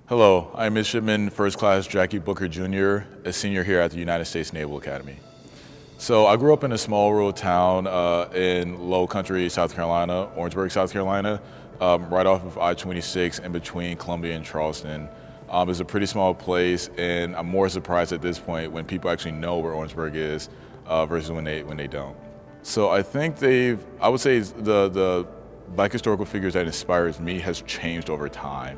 Hello, I'm Midshipman First Class Jackie Booker Jr., a senior here at the United States Naval Academy. So I grew up in a small rural town in Low Country, South Carolina, Orangeburg, South Carolina, right off of I-26 in between Columbia and Charleston. It's a pretty small place, and I'm more surprised at this point when people actually know where Orangeburg is versus when they don't. So I think I would say the Black historical figures that inspires me has changed over time.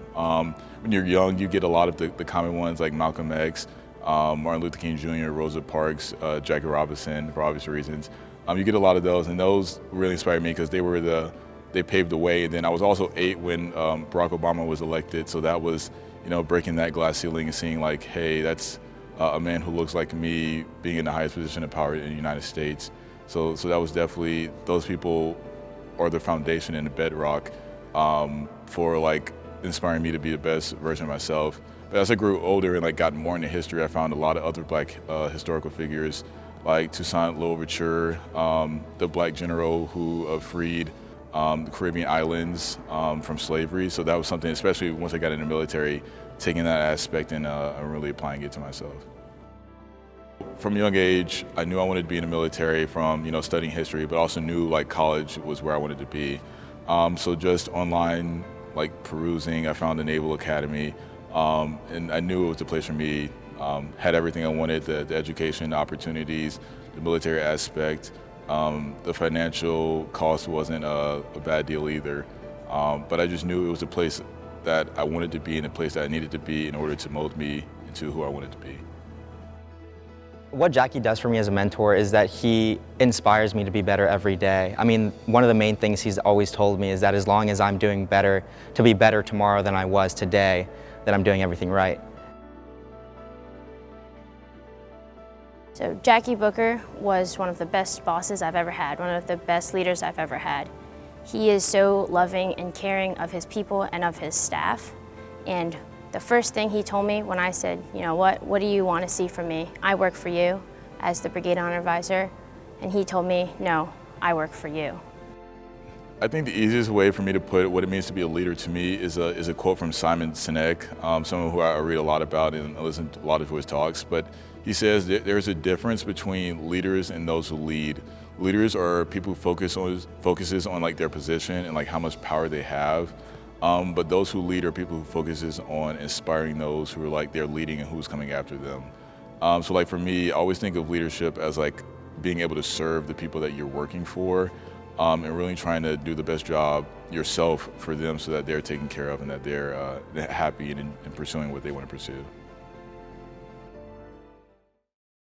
When you're young, you get a lot of the common ones like Malcolm X, Martin Luther King Jr., Rosa Parks, Jackie Robinson, for obvious reasons. You get a lot of those, and those really inspired me because they paved the way. And then I was also 8 when Barack Obama was elected, so that was, breaking that glass ceiling and seeing like, hey, that's a man who looks like me being in the highest position of power in the United States. So that was definitely, those people are the foundation and the bedrock for like inspiring me to be the best version of myself. But as I grew older and got more into history, I found a lot of other Black historical figures like Toussaint Louverture, the Black general who freed the Caribbean islands from slavery. So that was something, especially once I got in the military, taking that aspect and really applying it to myself. From a young age, I knew I wanted to be in the military from studying history, but also knew college was where I wanted to be. So just online perusing, I found the Naval Academy, and I knew it was the place for me. Had everything I wanted: the education, the opportunities, the military aspect. The financial cost wasn't a bad deal either. But I just knew it was a place that I wanted to be and a place that I needed to be in order to mold me into who I wanted to be. What Jackie does for me as a mentor is that he inspires me to be better every day. I mean, one of the main things he's always told me is that as long as I'm doing better, to be better tomorrow than I was today, that I'm doing everything right. So Jackie Booker was one of the best bosses I've ever had, one of the best leaders I've ever had. He is so loving and caring of his people and of his staff. And the first thing he told me when I said, what do you want to see from me? I work for you as the Brigade Honor Advisor. And he told me, no, I work for you. I think the easiest way for me to put what it means to be a leader to me is a quote from Simon Sinek, someone who I read a lot about and listen to a lot of his talks. But he says that there's a difference between leaders and those who lead. Leaders are people who focuses on their position and how much power they have. But those who lead are people who focuses on inspiring those who are they're leading and who's coming after them. So for me, I always think of leadership as being able to serve the people that you're working for, and really trying to do the best job yourself for them so that they're taken care of and that they're happy and pursuing what they want to pursue.